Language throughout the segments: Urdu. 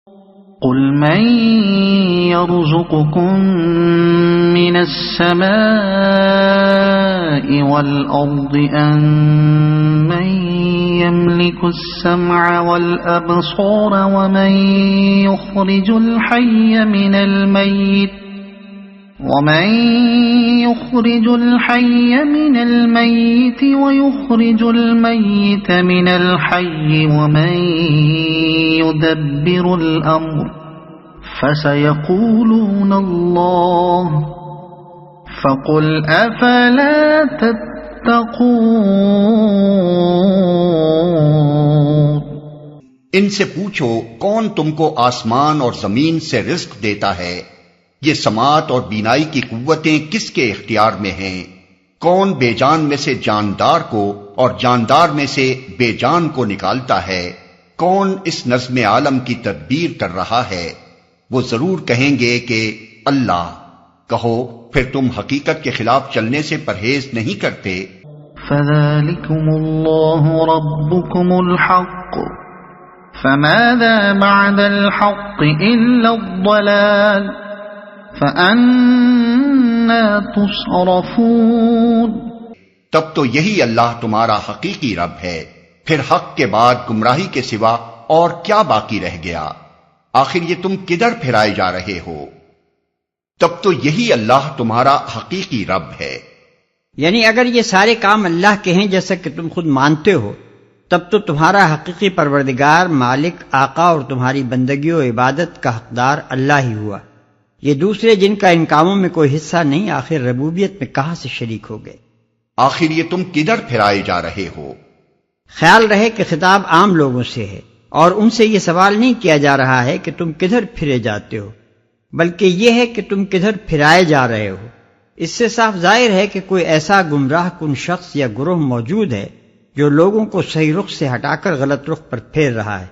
قل من يرزقكم من السماء والأرض أمن يملك السمع والأبصار ومن يخرج الحي من الميت ويخرج الميت من الحي ومن يدبر الأمر فسيقولون الله فقل أفلا تتقون۔ ان سے پوچھو کون تم کو آسمان اور زمین سے رزق دیتا ہے؟ یہ سماعت اور بینائی کی قوتیں کس کے اختیار میں ہیں؟ کون بے جان میں سے جاندار کو اور جاندار میں سے بے جان کو نکالتا ہے؟ کون اس نظم عالم کی تدبیر کر رہا ہے؟ وہ ضرور کہیں گے کہ اللہ۔ کہو پھر تم حقیقت کے خلاف چلنے سے پرہیز نہیں کرتے؟ فذلكم الله ربكم الحق فماذا بعد الحق إلا الضلال فأنا تصرفون۔ تب تو یہی اللہ تمہارا حقیقی رب ہے، پھر حق کے بعد گمراہی کے سوا اور کیا باقی رہ گیا؟ آخر یہ تم کدھر پھرائے جا رہے ہو؟ تب تو یہی اللہ تمہارا حقیقی رب ہے۔ یعنی اگر یہ سارے کام اللہ کے ہیں جیسا کہ تم خود مانتے ہو، تب تو تمہارا حقیقی پروردگار، مالک، آقا اور تمہاری بندگی و عبادت کا حقدار اللہ ہی ہوا۔ یہ دوسرے جن کا ان کاموں میں کوئی حصہ نہیں، آخر ربوبیت میں کہاں سے شریک ہو گئے؟ آخر یہ تم کدھر پھرائے جا رہے ہو؟ خیال رہے کہ خطاب عام لوگوں سے ہے، اور ان سے یہ سوال نہیں کیا جا رہا ہے کہ تم کدھر پھرے جاتے ہو، بلکہ یہ ہے کہ تم کدھر پھرائے جا رہے ہو۔ اس سے صاف ظاہر ہے کہ کوئی ایسا گمراہ کن شخص یا گروہ موجود ہے جو لوگوں کو صحیح رخ سے ہٹا کر غلط رخ پر پھیر رہا ہے۔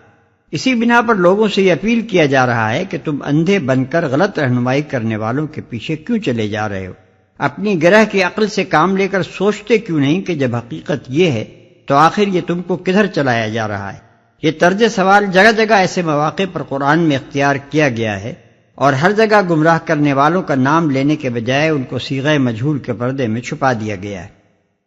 اسی بنا پر لوگوں سے یہ اپیل کیا جا رہا ہے کہ تم اندھے بن کر غلط رہنمائی کرنے والوں کے پیچھے کیوں چلے جا رہے ہو؟ اپنی گرہ کی عقل سے کام لے کر سوچتے کیوں نہیں کہ جب حقیقت یہ ہے تو آخر یہ تم کو کدھر چلایا جا رہا ہے؟ یہ طرز سوال جگہ جگہ ایسے مواقع پر قرآن میں اختیار کیا گیا ہے، اور ہر جگہ گمراہ کرنے والوں کا نام لینے کے بجائے ان کو صیغہ مجہول کے پردے میں چھپا دیا گیا ہے،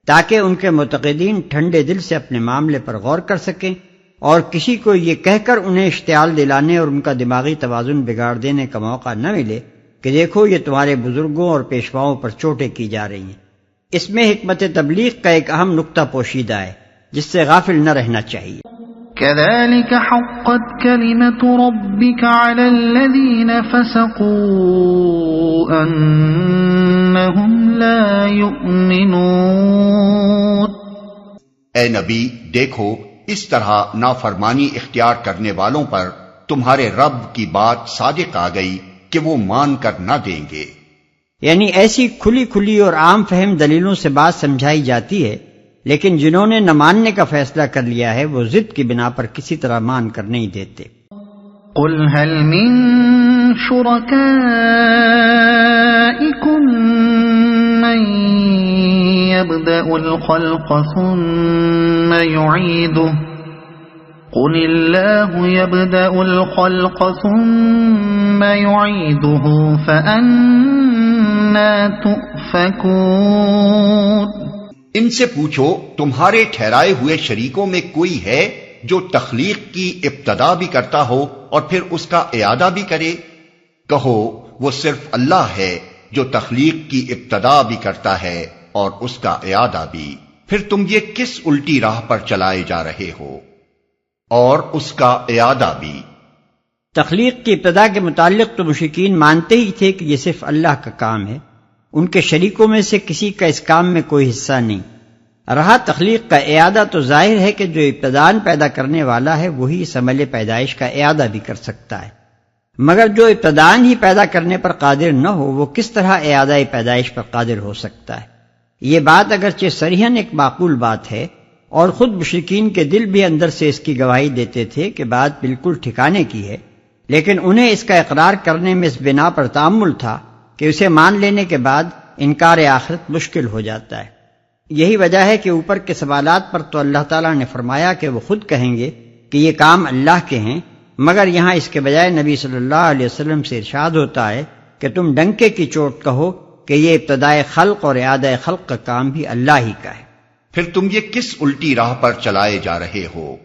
تاکہ ان کے معتقدین ٹھنڈے دل سے اپنے معاملے پر غور کر سکیں اور کسی کو یہ کہہ کر انہیں اشتعال دلانے اور ان کا دماغی توازن بگاڑ دینے کا موقع نہ ملے کہ دیکھو یہ تمہارے بزرگوں اور پیشواؤں پر چوٹیں کی جا رہی ہیں۔ اس میں حکمت تبلیغ کا ایک اہم نقطہ پوشیدہ ہے جس سے غافل نہ رہنا چاہیے۔ كذلك حقت كلمة ربك على الذين فسقوا أنهم لا يؤمنون۔ اے نبی دیکھو، اس طرح نافرمانی اختیار کرنے والوں پر تمہارے رب کی بات صادق آ گئی کہ وہ مان کر نہ دیں گے۔ یعنی ایسی کھلی کھلی اور عام فہم دلیلوں سے بات سمجھائی جاتی ہے، لیکن جنہوں نے نہ ماننے کا فیصلہ کر لیا ہے وہ ضد کی بنا پر کسی طرح مان کر نہیں دیتے۔ قل هل من شركائكم من يبدأ الخلق ثم يعيده قل الله يبدأ الخلق ثم يعيده فأنى تؤفكون۔ ان سے پوچھو تمہارے ٹھہرائے ہوئے شریکوں میں کوئی ہے جو تخلیق کی ابتدا بھی کرتا ہو اور پھر اس کا اعادہ بھی کرے؟ کہو وہ صرف اللہ ہے جو تخلیق کی ابتدا بھی کرتا ہے اور اس کا اعادہ بھی، پھر تم یہ کس الٹی راہ پر چلائے جا رہے ہو؟ اور اس کا اعادہ بھی۔ تخلیق کی ابتدا کے متعلق تو مشرکین مانتے ہی تھے کہ یہ صرف اللہ کا کام ہے، ان کے شریکوں میں سے کسی کا اس کام میں کوئی حصہ نہیں۔ رہا تخلیق کا اعادہ تو ظاہر ہے کہ جو ابتداً پیدا کرنے والا ہے وہی اس عمل پیدائش کا اعادہ بھی کر سکتا ہے، مگر جو ابتداً ہی پیدا کرنے پر قادر نہ ہو وہ کس طرح اعادہ پیدائش پر قادر ہو سکتا ہے؟ یہ بات اگرچہ صریحاً ایک معقول بات ہے، اور خود مشرکین کے دل بھی اندر سے اس کی گواہی دیتے تھے کہ بات بالکل ٹھکانے کی ہے، لیکن انہیں اس کا اقرار کرنے میں اس بنا پر تأمل تھا کہ اسے مان لینے کے بعد انکار آخرت مشکل ہو جاتا ہے۔ یہی وجہ ہے کہ اوپر کے سوالات پر تو اللہ تعالیٰ نے فرمایا کہ وہ خود کہیں گے کہ یہ کام اللہ کے ہیں، مگر یہاں اس کے بجائے نبی صلی اللہ علیہ وسلم سے ارشاد ہوتا ہے کہ تم ڈنکے کی چوٹ کہو کہ یہ ابتدائے خلق اور اعادہ خلق کا کام بھی اللہ ہی کا ہے۔ پھر تم یہ کس الٹی راہ پر چلائے جا رہے ہو؟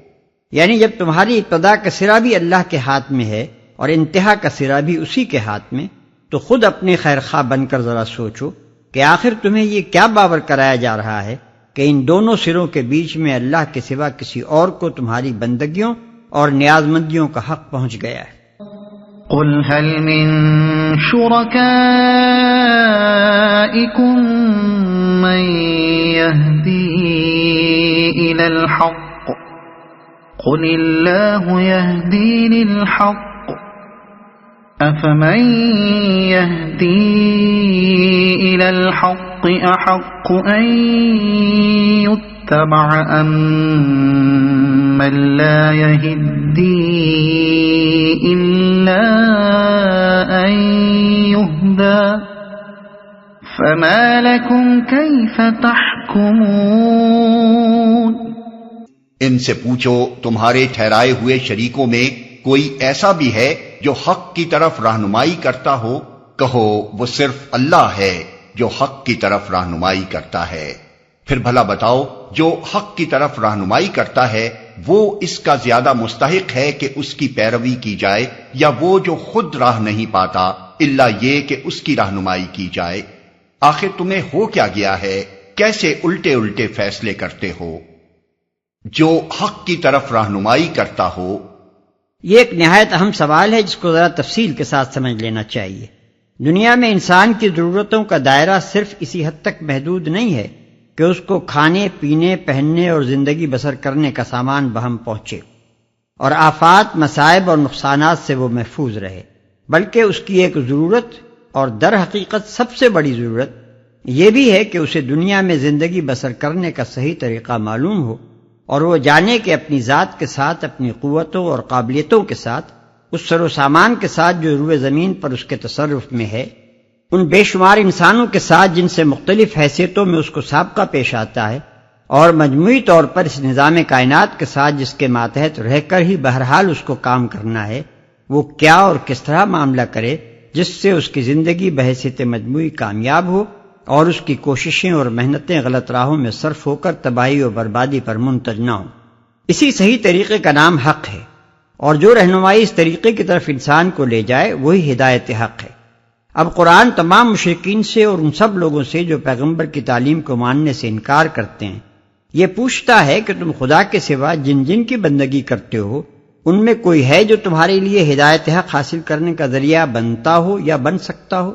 یعنی جب تمہاری ابتدا کا سرا بھی اللہ کے ہاتھ میں ہے اور انتہا کا سرا بھی اسی کے ہاتھ میں، تو خود اپنے خیر خواہ بن کر ذرا سوچو کہ آخر تمہیں یہ کیا باور کرایا جا رہا ہے کہ ان دونوں سروں کے بیچ میں اللہ کے سوا کسی اور کو تمہاری بندگیوں اور نیاز مندیوں کا حق پہنچ گیا ہے۔ قل هل من شركائكم من يهدي إلى الحق قل الله يهدي للحق أفمن يهدي إلى الحق أحق أن يتبع أم من لا يهدي إلا أن يهدى فما لكم كيف تحكمون۔ ان سے پوچھو تمہارے ٹھہرائے ہوئے شریکوں میں کوئی ایسا بھی ہے جو حق کی طرف رہنمائی کرتا ہو؟ کہو وہ صرف اللہ ہے جو حق کی طرف رہنمائی کرتا ہے۔ پھر بھلا بتاؤ جو حق کی طرف رہنمائی کرتا ہے وہ اس کا زیادہ مستحق ہے کہ اس کی پیروی کی جائے، یا وہ جو خود راہ نہیں پاتا الا یہ کہ اس کی رہنمائی کی جائے؟ آخر تمہیں ہو کیا گیا ہے؟ کیسے الٹے الٹے فیصلے کرتے ہو؟ جو حق کی طرف رہنمائی کرتا ہو۔ یہ ایک نہایت اہم سوال ہے جس کو ذرا تفصیل کے ساتھ سمجھ لینا چاہیے۔ دنیا میں انسان کی ضرورتوں کا دائرہ صرف اسی حد تک محدود نہیں ہے کہ اس کو کھانے پینے پہننے اور زندگی بسر کرنے کا سامان بہم پہنچے اور آفات مصائب اور نقصانات سے وہ محفوظ رہے، بلکہ اس کی ایک ضرورت اور در حقیقت سب سے بڑی ضرورت یہ بھی ہے کہ اسے دنیا میں زندگی بسر کرنے کا صحیح طریقہ معلوم ہو اور وہ جانے کہ اپنی ذات کے ساتھ، اپنی قوتوں اور قابلیتوں کے ساتھ، اس سر و سامان کے ساتھ جو روئے زمین پر اس کے تصرف میں ہے، ان بے شمار انسانوں کے ساتھ جن سے مختلف حیثیتوں میں اس کو سابقہ پیش آتا ہے، اور مجموعی طور پر اس نظام کائنات کے ساتھ جس کے ماتحت رہ کر ہی بہرحال اس کو کام کرنا ہے، وہ کیا اور کس طرح معاملہ کرے جس سے اس کی زندگی بحیثیت مجموعی کامیاب ہو اور اس کی کوششیں اور محنتیں غلط راہوں میں صرف ہو کر تباہی و بربادی پر منتج نہ ہوں۔ اسی صحیح طریقے کا نام حق ہے، اور جو رہنمائی اس طریقے کی طرف انسان کو لے جائے وہی ہدایت حق ہے۔ اب قرآن تمام مشرکین سے اور ان سب لوگوں سے جو پیغمبر کی تعلیم کو ماننے سے انکار کرتے ہیں یہ پوچھتا ہے کہ تم خدا کے سوا جن جن کی بندگی کرتے ہو ان میں کوئی ہے جو تمہارے لیے ہدایت حق حاصل کرنے کا ذریعہ بنتا ہو یا بن سکتا ہو؟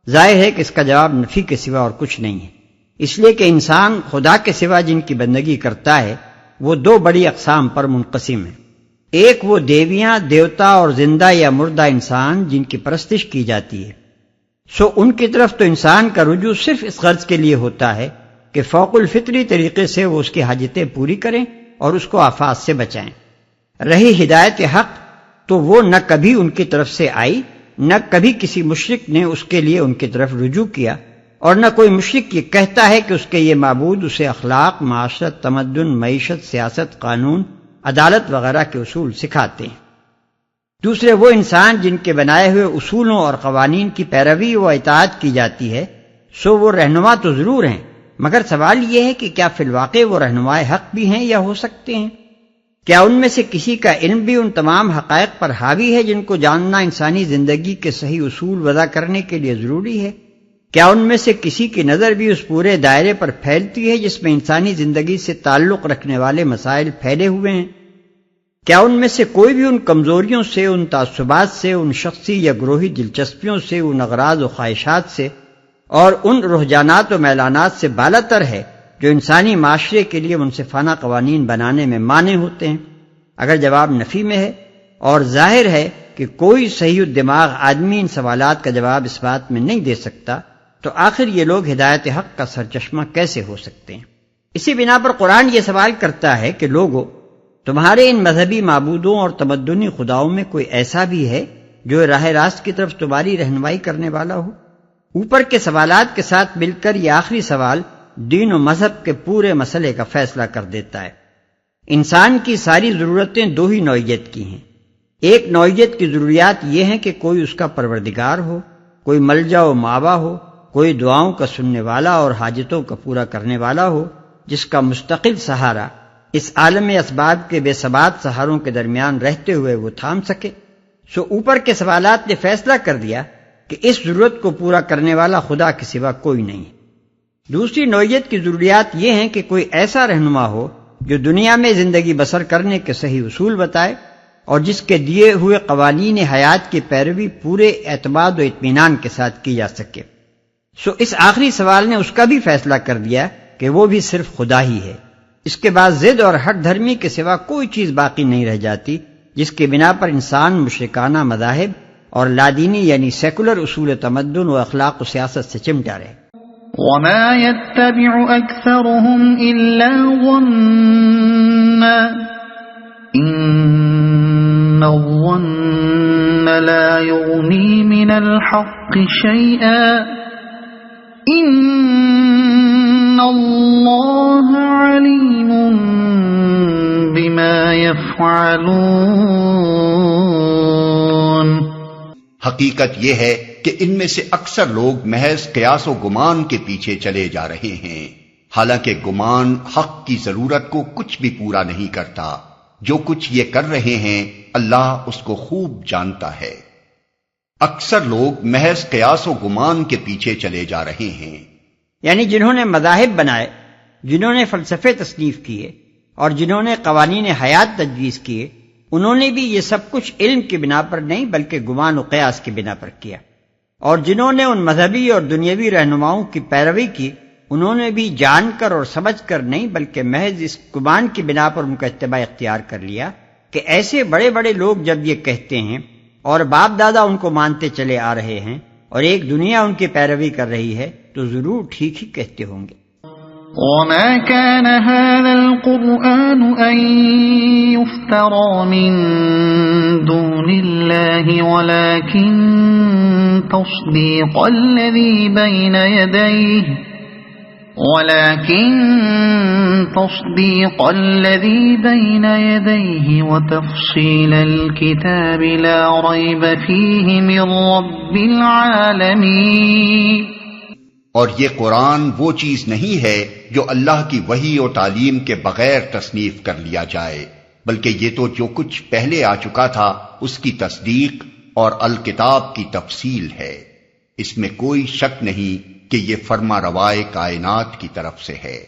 ظاہر ہے کہ اس کا جواب نفی کے سوا اور کچھ نہیں ہے، اس لیے کہ انسان خدا کے سوا جن کی بندگی کرتا ہے وہ دو بڑی اقسام پر منقسم ہے۔ ایک وہ دیویاں، دیوتا اور زندہ یا مردہ انسان جن کی پرستش کی جاتی ہے، سو ان کی طرف تو انسان کا رجوع صرف اس غرض کے لیے ہوتا ہے کہ فوق الفطری طریقے سے وہ اس کی حاجتیں پوری کریں اور اس کو آفات سے بچائیں۔ رہی ہدایت حق تو وہ نہ کبھی ان کی طرف سے آئی، نہ کبھی کسی مشرک نے اس کے لیے ان کی طرف رجوع کیا، اور نہ کوئی مشرک یہ کہتا ہے کہ اس کے یہ معبود اسے اخلاق، معاشرت، تمدن، معیشت، سیاست، قانون، عدالت وغیرہ کے اصول سکھاتے ہیں۔ دوسرے وہ انسان جن کے بنائے ہوئے اصولوں اور قوانین کی پیروی و اطاعت کی جاتی ہے، سو وہ رہنما تو ضرور ہیں، مگر سوال یہ ہے کہ کیا فی الواقع وہ رہنمائے حق بھی ہیں یا ہو سکتے ہیں؟ کیا ان میں سے کسی کا علم بھی ان تمام حقائق پر حاوی ہے جن کو جاننا انسانی زندگی کے صحیح اصول وضع کرنے کے لیے ضروری ہے؟ کیا ان میں سے کسی کی نظر بھی اس پورے دائرے پر پھیلتی ہے جس میں انسانی زندگی سے تعلق رکھنے والے مسائل پھیلے ہوئے ہیں؟ کیا ان میں سے کوئی بھی ان کمزوریوں سے، ان تعصبات سے، ان شخصی یا گروہی دلچسپیوں سے، ان اغراض و خواہشات سے اور ان رجحانات و میلانات سے بالاتر ہے جو انسانی معاشرے کے لیے منصفانہ قوانین بنانے میں مانع ہوتے ہیں؟ اگر جواب نفی میں ہے اور ظاہر ہے کہ کوئی صحیح الدماغ آدمی ان سوالات کا جواب اس بات میں نہیں دے سکتا، تو آخر یہ لوگ ہدایت حق کا سرچشمہ کیسے ہو سکتے ہیں؟ اسی بنا پر قرآن یہ سوال کرتا ہے کہ لوگو، تمہارے ان مذہبی معبودوں اور تمدنی خداؤں میں کوئی ایسا بھی ہے جو راہ راست کی طرف تمہاری رہنمائی کرنے والا ہو؟ اوپر کے سوالات کے ساتھ مل کر یہ آخری سوال دین و مذہب کے پورے مسئلے کا فیصلہ کر دیتا ہے۔ انسان کی ساری ضرورتیں دو ہی نوعیت کی ہیں، ایک نوعیت کی ضروریات یہ ہیں کہ کوئی اس کا پروردگار ہو، کوئی ملجا و ماوا ہو، کوئی دعاؤں کا سننے والا اور حاجتوں کا پورا کرنے والا ہو، جس کا مستقل سہارا اس عالم اسباب کے بے ثبات سہاروں کے درمیان رہتے ہوئے وہ تھام سکے۔ سو اوپر کے سوالات نے فیصلہ کر دیا کہ اس ضرورت کو پورا کرنے والا خدا کے سوا کوئی نہیں۔ دوسری نوعیت کی ضروریات یہ ہیں کہ کوئی ایسا رہنما ہو جو دنیا میں زندگی بسر کرنے کے صحیح اصول بتائے اور جس کے دیے ہوئے قوانین حیات کی پیروی پورے اعتماد و اطمینان کے ساتھ کی جا سکے۔ سو اس آخری سوال نے اس کا بھی فیصلہ کر دیا کہ وہ بھی صرف خدا ہی ہے۔ اس کے بعد ضد اور ہٹ دھرمی کے سوا کوئی چیز باقی نہیں رہ جاتی جس کی بنا پر انسان مشرکانہ مذاہب اور لادینی یعنی سیکولر اصول تمدن و اخلاق و سیاست سے چمٹا رہے۔ وما يتبع أكثرهم إلا ظنا إن الظن لا يغني من الحق شيئا إن الله عليم بما يفعلون۔ حقیقت یہ ہے کہ ان میں سے اکثر لوگ محض قیاس و گمان کے پیچھے چلے جا رہے ہیں، حالانکہ گمان حق کی ضرورت کو کچھ بھی پورا نہیں کرتا۔ جو کچھ یہ کر رہے ہیں اللہ اس کو خوب جانتا ہے۔ اکثر لوگ محض قیاس و گمان کے پیچھے چلے جا رہے ہیں، یعنی جنہوں نے مذاہب بنائے، جنہوں نے فلسفے تصنیف کیے اور جنہوں نے قوانین حیات تجویز کیے، انہوں نے بھی یہ سب کچھ علم کی بنا پر نہیں بلکہ گمان و قیاس کی بنا پر کیا، اور جنہوں نے ان مذہبی اور دنیاوی رہنماؤں کی پیروی کی، انہوں نے بھی جان کر اور سمجھ کر نہیں بلکہ محض اس گمان کی بنا پر ان کا اتباع اختیار کر لیا کہ ایسے بڑے بڑے لوگ جب یہ کہتے ہیں اور باپ دادا ان کو مانتے چلے آ رہے ہیں اور ایک دنیا ان کی پیروی کر رہی ہے تو ضرور ٹھیک ہی کہتے ہوں گے۔ وما كان هذا القرآن أن يفترى من دون الله ولكن تصديق الذي بين يديه وتفصيل الكتاب لا ريب فيه من رب العالمين۔ اور یہ قرآن وہ چیز نہیں ہے جو اللہ کی وحی اور تعلیم کے بغیر تصنیف کر لیا جائے، بلکہ یہ تو جو کچھ پہلے آ چکا تھا اس کی تصدیق اور الکتاب کی تفصیل ہے۔ اس میں کوئی شک نہیں کہ یہ فرما روائے کائنات کی طرف سے ہے،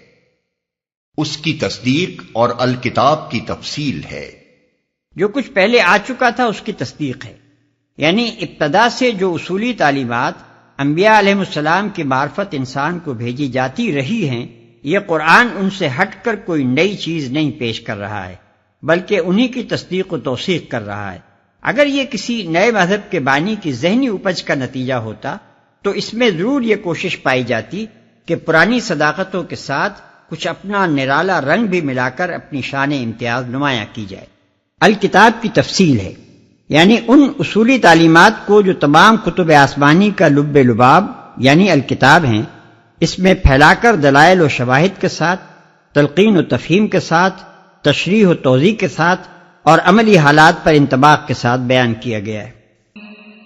اس کی تصدیق اور الکتاب کی تفصیل ہے۔ جو کچھ پہلے آ چکا تھا اس کی تصدیق ہے، یعنی ابتدا سے جو اصولی تعلیمات انبیاء علیہ السلام کی معرفت انسان کو بھیجی جاتی رہی ہیں، یہ قرآن ان سے ہٹ کر کوئی نئی چیز نہیں پیش کر رہا ہے بلکہ انہی کی تصدیق و توثیق کر رہا ہے۔ اگر یہ کسی نئے مذہب کے بانی کی ذہنی اپج کا نتیجہ ہوتا تو اس میں ضرور یہ کوشش پائی جاتی کہ پرانی صداقتوں کے ساتھ کچھ اپنا نرالا رنگ بھی ملا کر اپنی شان امتیاز نمایاں کی جائے۔ الکتاب کی تفصیل ہے، یعنی ان اصولی تعلیمات کو جو تمام کتب آسمانی کا لب لباب یعنی الکتاب ہیں، اس میں پھیلا کر دلائل و شواہد کے ساتھ، تلقین و تفہیم کے ساتھ، تشریح و توضیح کے ساتھ اور عملی حالات پر انطباق کے ساتھ بیان کیا گیا ہے۔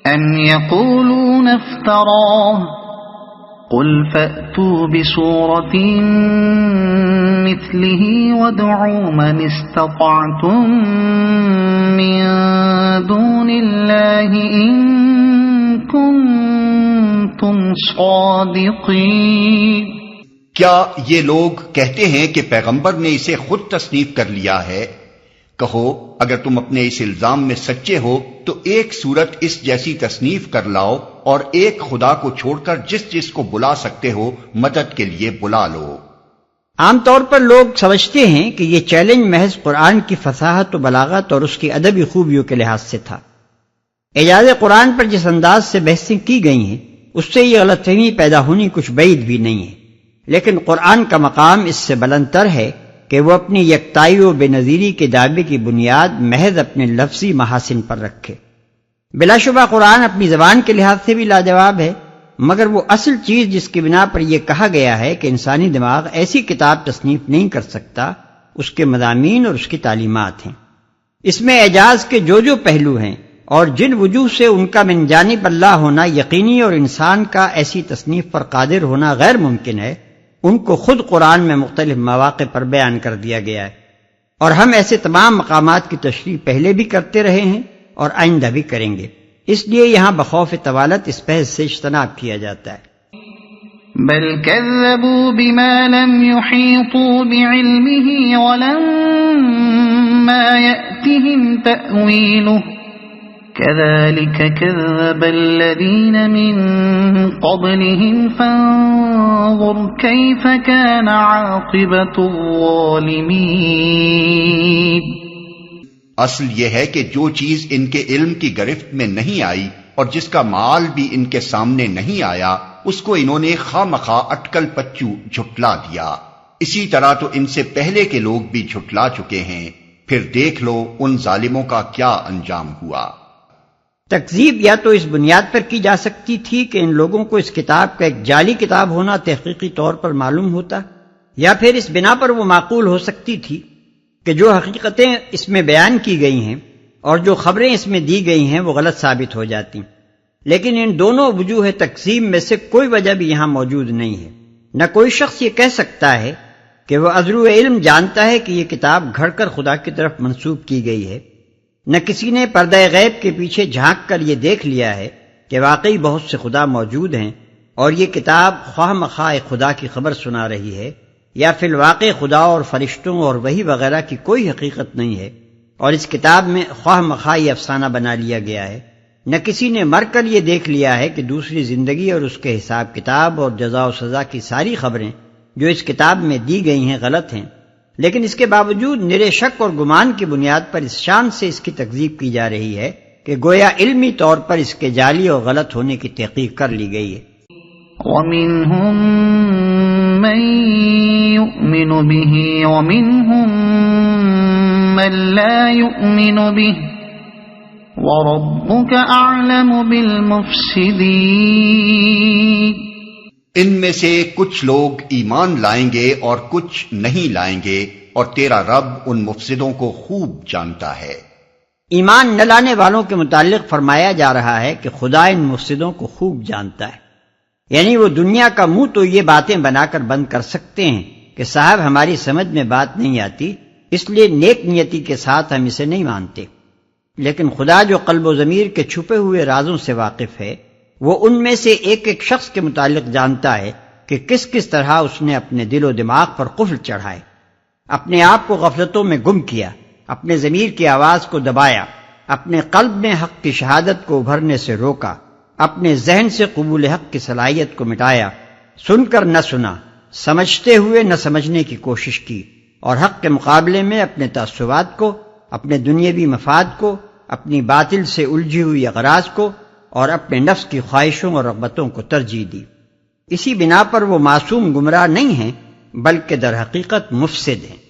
أَمْ يَقُولُونَ افْتَرَاهُ قُلْ فَأْتُوا بِسُورَةٍ مِثْلِهِ وَادْعُوا مَنِ اسْتَطَعْتُم مِّن دُونِ اللَّهِ إِن كُنتُمْ صَادِقِينَ۔ کیا یہ لوگ کہتے ہیں کہ پیغمبر نے اسے خود تصنیف کر لیا ہے؟ کہو اگر تم اپنے اس الزام میں سچے ہو تو ایک صورت اس جیسی تصنیف کر لاؤ اور ایک خدا کو چھوڑ کر جس کو بلا سکتے ہو مدد کے لیے بلا لو۔ عام طور پر لوگ سمجھتے ہیں کہ یہ چیلنج محض قرآن کی فصاحت و بلاغت اور اس کی ادبی خوبیوں کے لحاظ سے تھا۔ اعجاز قرآن پر جس انداز سے بحثیں کی گئی ہیں اس سے یہ غلط فہمی پیدا ہونی کچھ بعید بھی نہیں ہے، لیکن قرآن کا مقام اس سے بلند تر ہے کہ وہ اپنی یکتائی و بے نظیری کے دعوے کی بنیاد محض اپنے لفظی محاسن پر رکھے۔ بلا شبہ قرآن اپنی زبان کے لحاظ سے بھی لاجواب ہے، مگر وہ اصل چیز جس کی بنا پر یہ کہا گیا ہے کہ انسانی دماغ ایسی کتاب تصنیف نہیں کر سکتا، اس کے مضامین اور اس کی تعلیمات ہیں۔ اس میں اعجاز کے جو پہلو ہیں اور جن وجوہ سے ان کا من جانب اللہ ہونا یقینی اور انسان کا ایسی تصنیف پر قادر ہونا غیر ممکن ہے، ان کو خود قرآن میں مختلف مواقع پر بیان کر دیا گیا ہے، اور ہم ایسے تمام مقامات کی تشریح پہلے بھی کرتے رہے ہیں اور آئندہ بھی کریں گے، اس لیے یہاں بخوف طوالت اس بحث سے اجتناب کیا جاتا ہے۔ بل كذبوا بما لم يحيطوا بعلمه ولما يأتهم تأويله كذلك كذب الذين من قبلهم فانظر كيف كان عاقبة الظالمين۔ اصل یہ ہے کہ جو چیز ان کے علم کی گرفت میں نہیں آئی اور جس کا مال بھی ان کے سامنے نہیں آیا، اس کو انہوں نے خواہ اٹکل پچو جھٹلا دیا، اسی طرح تو ان سے پہلے کے لوگ بھی جھٹلا چکے ہیں، پھر دیکھ لو ان ظالموں کا کیا انجام ہوا۔ تکذیب یا تو اس بنیاد پر کی جا سکتی تھی کہ ان لوگوں کو اس کتاب کا ایک جعلی کتاب ہونا تحقیقی طور پر معلوم ہوتا، یا پھر اس بنا پر وہ معقول ہو سکتی تھی کہ جو حقیقتیں اس میں بیان کی گئی ہیں اور جو خبریں اس میں دی گئی ہیں وہ غلط ثابت ہو جاتی، لیکن ان دونوں وجوہ تقسیم میں سے کوئی وجہ بھی یہاں موجود نہیں ہے۔ نہ کوئی شخص یہ کہہ سکتا ہے کہ وہ عذرو علم جانتا ہے کہ یہ کتاب گھڑ کر خدا کی طرف منسوب کی گئی ہے، نہ کسی نے پردہ غیب کے پیچھے جھانک کر یہ دیکھ لیا ہے کہ واقعی بہت سے خدا موجود ہیں اور یہ کتاب خواہ مخواہ خدا کی خبر سنا رہی ہے، یا فی الواقع خدا اور فرشتوں اور وحی وغیرہ کی کوئی حقیقت نہیں ہے اور اس کتاب میں خواہ مخواہ یہ افسانہ بنا لیا گیا ہے۔ نہ کسی نے مر کر یہ دیکھ لیا ہے کہ دوسری زندگی اور اس کے حساب کتاب اور جزا و سزا کی ساری خبریں جو اس کتاب میں دی گئی ہیں غلط ہیں، لیکن اس کے باوجود نرے شک اور گمان کی بنیاد پر اس شان سے اس کی تکذیب کی جا رہی ہے کہ گویا علمی طور پر اس کے جعلی اور غلط ہونے کی تحقیق کر لی گئی ہے۔ وَمِنْهُمْ مَنْ يُؤْمِنُ بِهِ وَمِنْهُمْ مَنْ لَا يُؤْمِنُ بِهِ وَرَبُّكَ أَعْلَمُ بِالْمُفْسِدِينَ۔ ان میں سے کچھ لوگ ایمان لائیں گے اور کچھ نہیں لائیں گے، اور تیرا رب ان مفسدوں کو خوب جانتا ہے۔ ایمان نہ لانے والوں کے متعلق فرمایا جا رہا ہے کہ خدا ان مفسدوں کو خوب جانتا ہے، یعنی وہ دنیا کا منہ تو یہ باتیں بنا کر بند کر سکتے ہیں کہ صاحب ہماری سمجھ میں بات نہیں آتی، اس لیے نیک نیتی کے ساتھ ہم اسے نہیں مانتے، لیکن خدا جو قلب و ضمیر کے چھپے ہوئے رازوں سے واقف ہے، وہ ان میں سے ایک ایک شخص کے متعلق جانتا ہے کہ کس کس طرح اس نے اپنے دل و دماغ پر قفل چڑھائے، اپنے آپ کو غفلتوں میں گم کیا، اپنے ضمیر کی آواز کو دبایا، اپنے قلب میں حق کی شہادت کو ابھرنے سے روکا، اپنے ذہن سے قبول حق کی صلاحیت کو مٹایا، سن کر نہ سنا، سمجھتے ہوئے نہ سمجھنے کی کوشش کی، اور حق کے مقابلے میں اپنے تعصبات کو، اپنے دنیاوی مفاد کو، اپنی باطل سے الجھی ہوئی اغراض کو اور اپنے نفس کی خواہشوں اور رغبتوں کو ترجیح دی۔ اسی بنا پر وہ معصوم گمراہ نہیں ہیں بلکہ در حقیقت مفسد ہیں۔